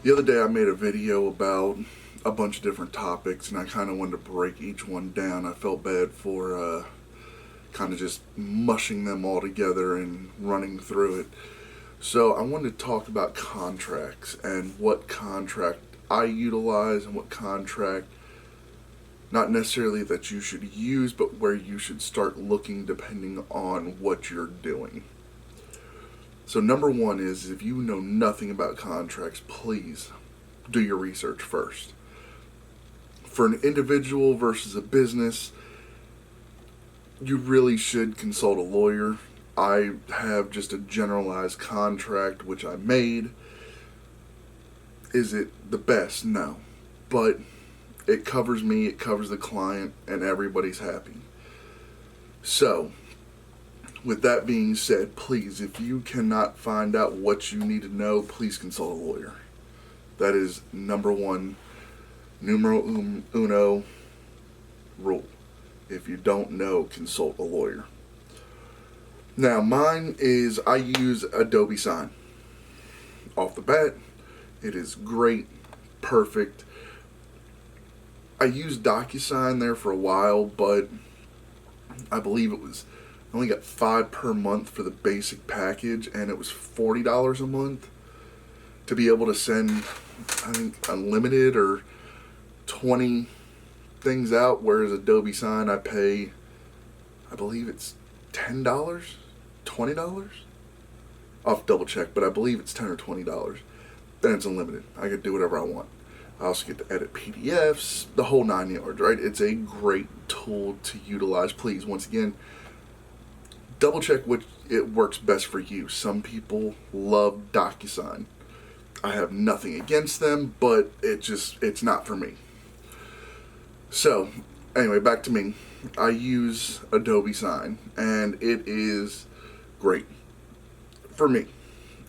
The other day I made a video about a bunch of different topics, and I kind of wanted to break each one down. I felt bad for kind of just mushing them all together and running through it. So I wanted to talk about contracts and what contract I utilize and what contract, not necessarily that you should use, but where you should start looking depending on what you're doing. So number one is, if you know nothing about contracts, please do your research first. For an individual versus a business, you really should consult a lawyer. I have just a generalized contract which I made. Is it the best? No. But it covers me, it covers the client, and everybody's happy. So, with that being said, please, if you cannot find out what you need to know, please consult a lawyer. That is number one, numero uno rule. If you don't know, consult a lawyer. Now, mine is, I use Adobe Sign. Off the bat, it is great, perfect. I used DocuSign there for a while, but I believe I only got $5 per month for the basic package, and it was $40 a month to be able to send, I think, unlimited or 20 things out, whereas Adobe Sign I pay, I believe it's $10, $20? I'll have to double check, but I believe it's $10 or $20. Then it's unlimited. I can do whatever I want. I also get to edit PDFs, the whole 9 yards, right? It's a great tool to utilize. Please, once again, double check which it works best for you. Some people love DocuSign. I have nothing against them, but it's not for me. So, anyway, back to me. I use Adobe Sign, and it is great for me.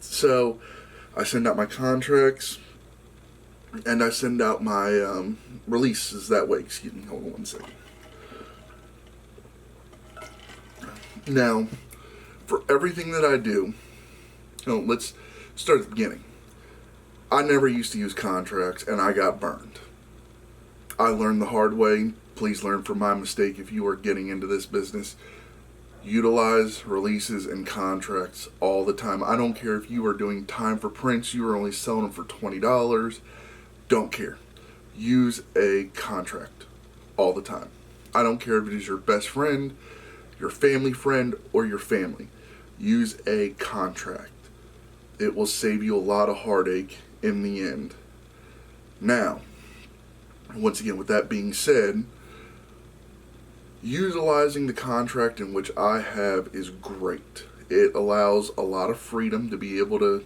So, I send out my contracts, and I send out my releases that way. Excuse me, hold on one second. Now, for everything that I do, let's start at the beginning. I never used to use contracts, and I got burned. I learned the hard way. Please learn from my mistake if you are getting into this business. Utilize releases and contracts all the time. I don't care if you are doing time for prints, you are only selling them for $20. Don't care. Use a contract all the time. I don't care if it is your best friend, your family friend, or your family. Use a contract. It will save you a lot of heartache in the end. Now, once again, with that being said, utilizing the contract in which I have is great. It allows a lot of freedom to be able to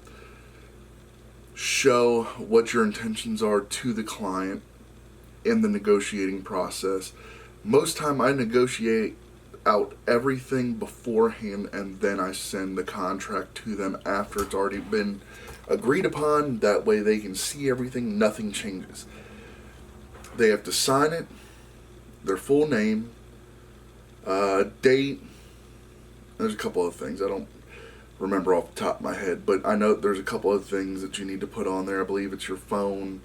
show what your intentions are to the client in the negotiating process. Most time I negotiate out everything beforehand, and then I send the contract to them after it's already been agreed upon. That way they can see everything, nothing changes. They have to sign it, their full name, date. There's a couple of things I don't remember off the top of my head, but I know there's a couple of things that you need to put on there. I believe it's your phone,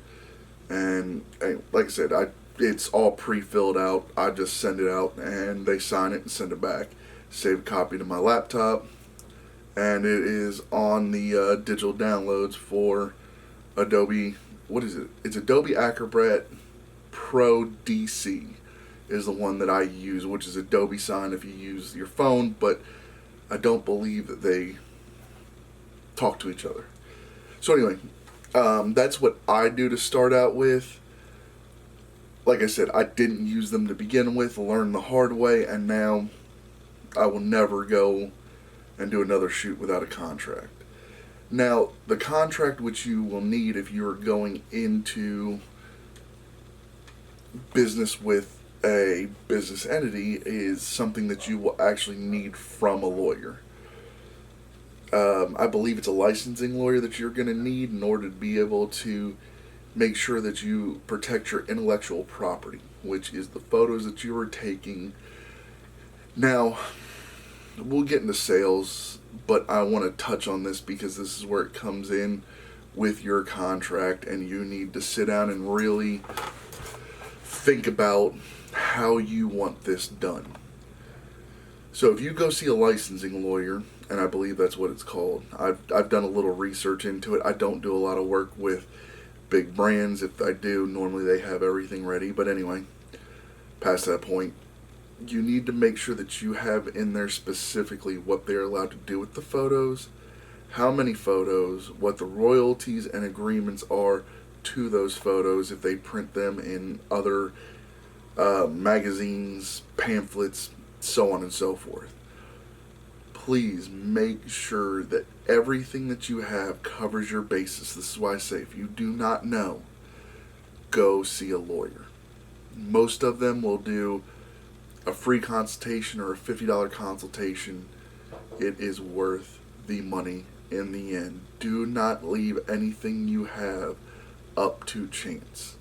and like I said, it's all pre-filled out. I just send it out, and they sign it and send it back. Save a copy to my laptop, and it is on the digital downloads for Adobe. What is it? It's Adobe Acrobat Pro DC is the one that I use, which is Adobe Sign if you use your phone, but I don't believe that they talk to each other. So anyway, that's what I do to start out with. Like I said, I didn't use them to begin with, learned the hard way, and now I will never go and do another shoot without a contract. Now, the contract which you will need if you are going into business with a business entity is something that you will actually need from a lawyer. I believe it's a licensing lawyer that you're going to need in order to be able to make sure that you protect your intellectual property, which is the photos that you are taking. Now, we'll get into sales, but I want to touch on this because this is where it comes in with your contract, and you need to sit down and really think about how you want this done. So if you go see a licensing lawyer, and I believe that's what it's called, I've done a little research into it. I don't do a lot of work with big brands. If I do, normally they have everything ready. But anyway, past that point, you need to make sure that you have in there specifically what they're allowed to do with the photos, how many photos, what the royalties and agreements are to those photos if they print them in other magazines, pamphlets, so on and so forth. Please make sure that everything that you have covers your basis. This is why I say, if you do not know, go see a lawyer. Most of them will do a free consultation or a $50 consultation. It is worth the money in the end. Do not leave anything you have up to chance.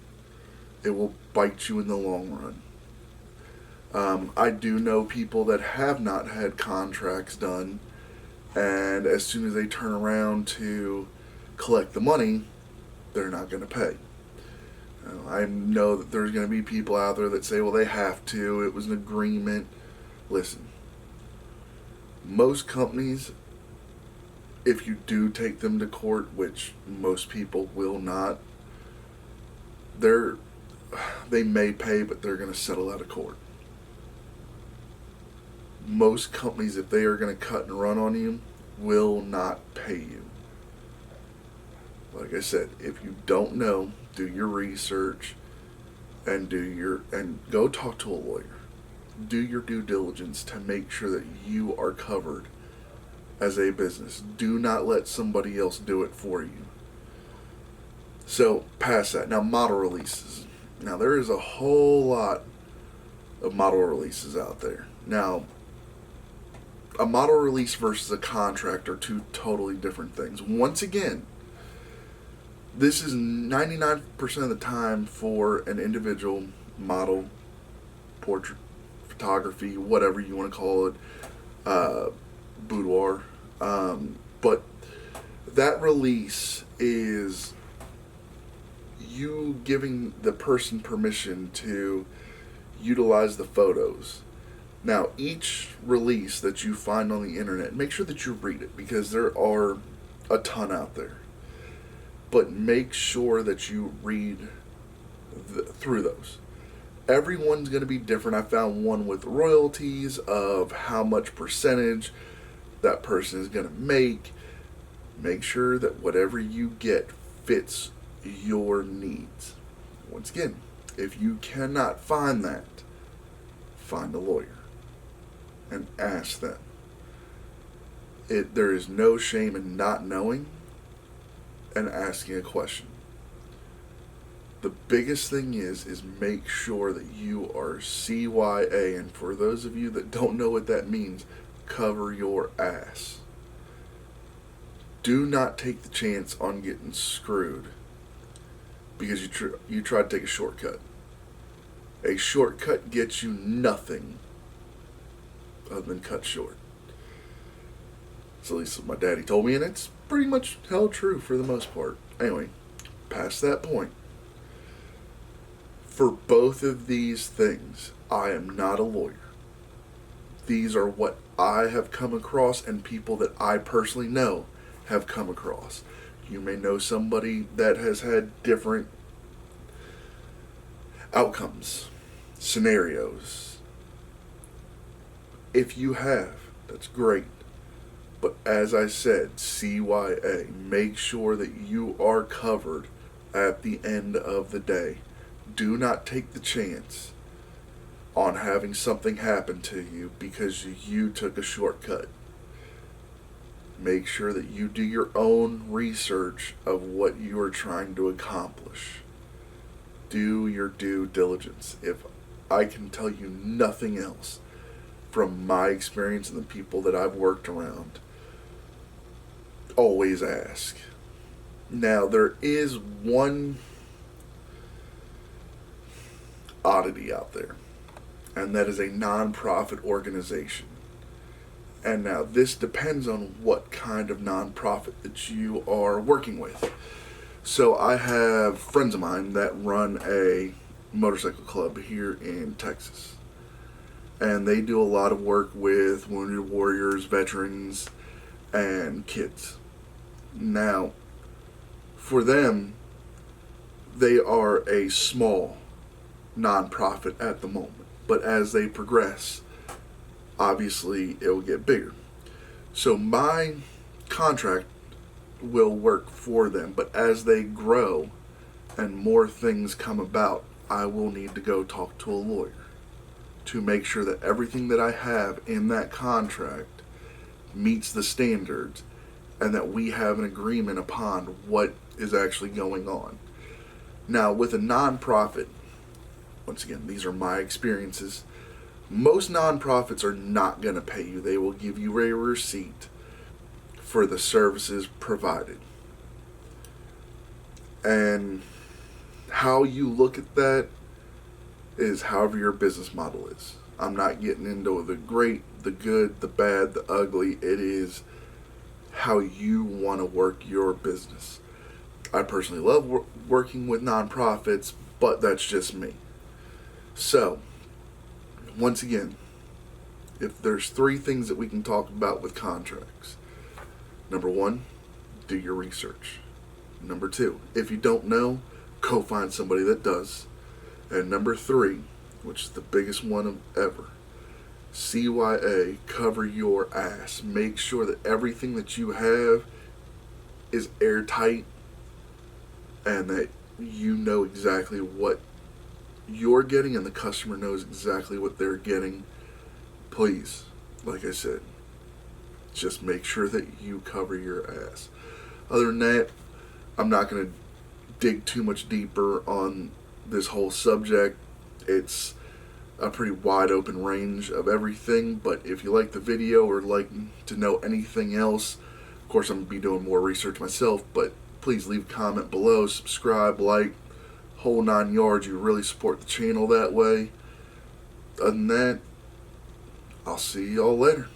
It will bite you in the long run. I do know people that have not had contracts done, and as soon as they turn around to collect the money, they're not going to pay. I know that there's going to be people out there that say, well, they have to, it was an agreement. Listen, most companies, if you do take them to court, which most people will not, they may pay, but they're going to settle out of court. Most companies, if they are going to cut and run on you, will not pay you. Like I said, if you don't know, do your research and go talk to a lawyer. Do your due diligence to make sure that you are covered as a business. Do not let somebody else do it for you. So, past that. Now, model releases. Now, there is a whole lot of model releases out there. Now, a model release versus a contract are two totally different things. Once again, this is 99% of the time for an individual model, portrait, photography, whatever you want to call it, boudoir. But that release is you giving the person permission to utilize the photos. Now, each release that you find on the internet, make sure that you read it, because there are a ton out there. But make sure that you read through those. Everyone's going to be different. I found one with royalties of how much percentage that person is going to make. Make sure that whatever you get fits your needs. Once again, if you cannot find that, find a lawyer and ask them. There is no shame in not knowing and asking a question. The biggest thing is make sure that you are CYA, and for those of you that don't know what that means, cover your ass. Do not take the chance on getting screwed because you try to take a shortcut. A shortcut gets you nothing other than cut short. So at least what my daddy told me, and it's pretty much held true for the most part. Anyway, past that point, for both of these things, I am not a lawyer. These are what I have come across and people that I personally know have come across. You may know somebody that has had different outcomes, scenarios. If you have, that's great. But as I said, CYA, make sure that you are covered at the end of the day. Do not take the chance on having something happen to you because you took a shortcut. Make sure that you do your own research of what you are trying to accomplish. Do your due diligence. If I can tell you nothing else from my experience and the people that I've worked around, always ask. Now, there is one oddity out there, and that is a non-profit organization. And now this depends on what kind of nonprofit that you are working with. So I have friends of mine that run a motorcycle club here in Texas. And they do a lot of work with wounded warriors, veterans, and kids. Now, for them, they are a small nonprofit at the moment. But as they progress, obviously it will get bigger. So my contract will work for them, but as they grow and more things come about, I will need to go talk to a lawyer to make sure that everything that I have in that contract meets the standards and that we have an agreement upon what is actually going on. Now, with a nonprofit, once again, these are my experiences, most nonprofits are not going to pay you. They will give you a receipt for the services provided. And how you look at that is however your business model is. I'm not getting into the great, the good, the bad, the ugly. It is how you want to work your business. I personally love working with nonprofits, but that's just me. So, once again, if there's 3 things that we can talk about with contracts. Number 1, do your research. Number 2, if you don't know, go find somebody that does. And number 3, which is the biggest one of ever, CYA, cover your ass. Make sure that everything that you have is airtight and that you know exactly what you're getting and the customer knows exactly what they're getting. Please, like I said, just make sure that you cover your ass. Other than that, I'm not going to dig too much deeper on this whole subject. It's a pretty wide open range of everything, but if you like the video or like to know anything else, of course I'm going to be doing more research myself, but please leave a comment below, subscribe, like, whole 9 yards. You really support the channel that way. Other than that, I'll see y'all later.